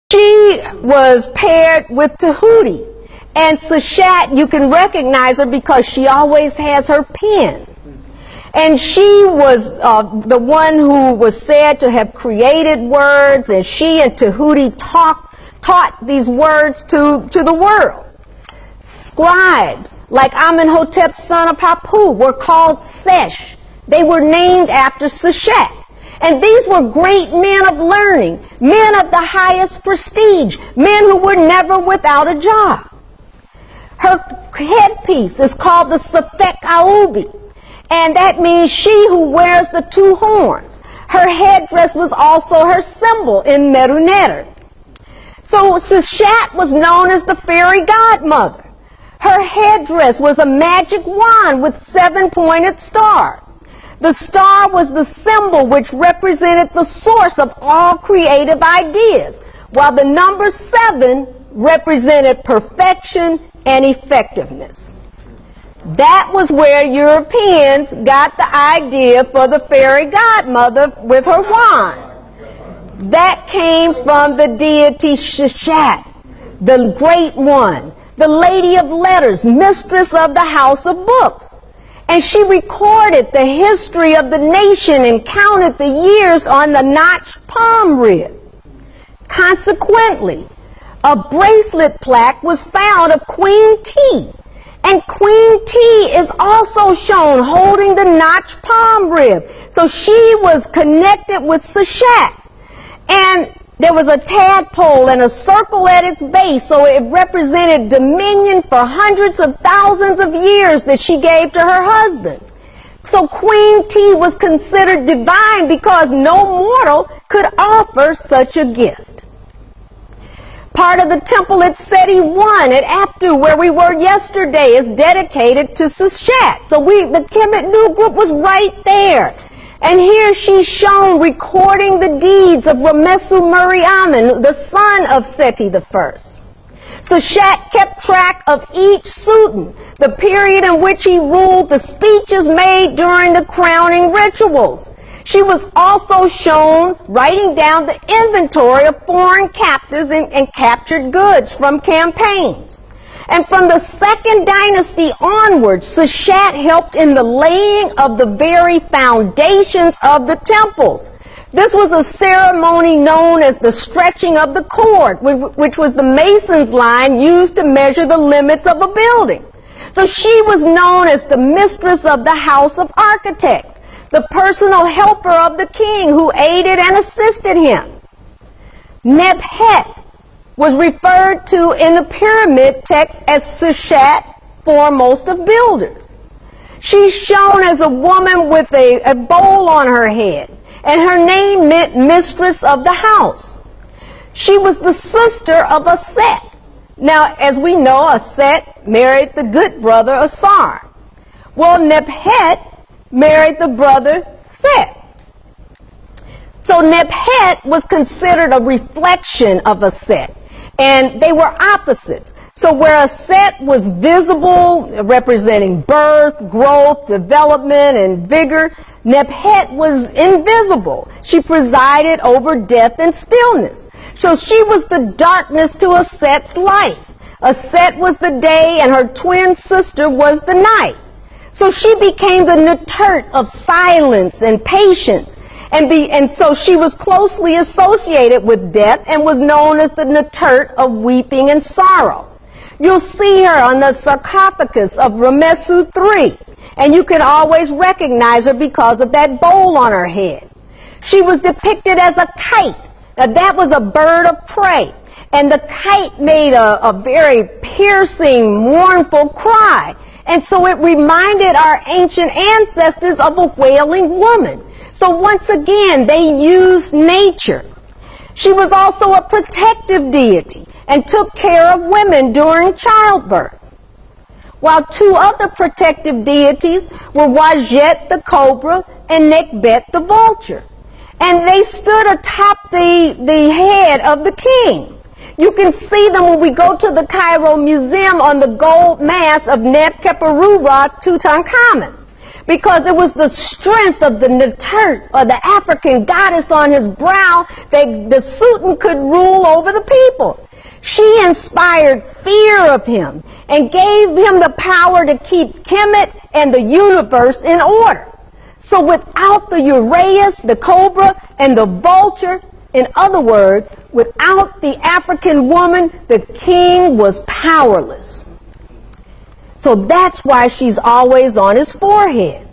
She was paired with Tahuti. And Seshat, you can recognize her because she always has her pen. And she was the one who was said to have created words, and she and Tahuti taught these words to the world. Scribes, like Amenhotep, son of Hapu, were called Sesh. They were named after Seshat. And these were great men of learning, men of the highest prestige, men who were never without a job. Her headpiece is called the Sefek Aubi, and that means she who wears the two horns. Her headdress was also her symbol in Meru Neter. So Seshat was known as the fairy godmother. Her headdress was a magic wand with 7 pointed stars. The star was the symbol which represented the source of all creative ideas, while the number 7 represented perfection and effectiveness. That was where Europeans got the idea for the fairy godmother with her wand. That came from the deity Seshat, the great one, the lady of letters, mistress of the house of books. And she recorded the history of the nation and counted the years on the notched palm rib. Consequently, a bracelet plaque was found of Queen T. And Queen T is also shown holding the notched palm rib. So she was connected with Seshat. And there was a tadpole and a circle at its base, so it represented dominion for hundreds of thousands of years that she gave to her husband. So Queen T was considered divine because no mortal could offer such a gift. Part of the temple at Seti I at Aptu, where we were yesterday, is dedicated to Seshat. So the Kemet Nu group was right there. And here she's shown recording the deeds of Ramesu Muriamen, the son of Seti I. Seshat kept track of each Sultan, the period in which he ruled, the speeches made during the crowning rituals. She was also shown writing down the inventory of foreign captives and captured goods from campaigns. And from the second dynasty onwards, Seshat helped in the laying of the very foundations of the temples. This was a ceremony known as the stretching of the cord, which was the mason's line used to measure the limits of a building. So she was known as the mistress of the house of architects, the personal helper of the king who aided and assisted him. Nebhet was referred to in the pyramid text as Seshat, foremost of builders. She's shown as a woman with a bowl on her head, and her name meant mistress of the house. She was the sister of Aset. Now, as we know, Aset married the good brother Asar. Well, Nebhet married the brother Set. So Nebhet was considered a reflection of Aset, and they were opposites. So where Aset was visible, representing birth, growth, development, and vigor, Nebhet was invisible. She presided over death and stillness. So she was the darkness to Aset's life. Aset was the day, and her twin sister was the night. So she became the Netert of silence and patience. And so she was closely associated with death and was known as the Netert of weeping and sorrow. You'll see her on the sarcophagus of Ramesu III, and you can always recognize her because of that bowl on her head. She was depicted as a kite. Now that was a bird of prey, and the kite made a very piercing, mournful cry. And so it reminded our ancient ancestors of a wailing woman. So once again, they used nature. She was also a protective deity and took care of women during childbirth. While two other protective deities were Wajet the cobra and Nekbet the vulture. And they stood atop the head of the king. You can see them when we go to the Cairo Museum on the gold mask of Nebkheperurah Tutankhamun. because it was the strength of the Netert, or the African goddess, on his brow that the Sultan could rule over the people. She inspired fear of him and gave him the power to keep Kemet and the universe in order. So without the Uraeus, the cobra, and the vulture, in other words, without the African woman, the king was powerless. So that's why she's always on his forehead.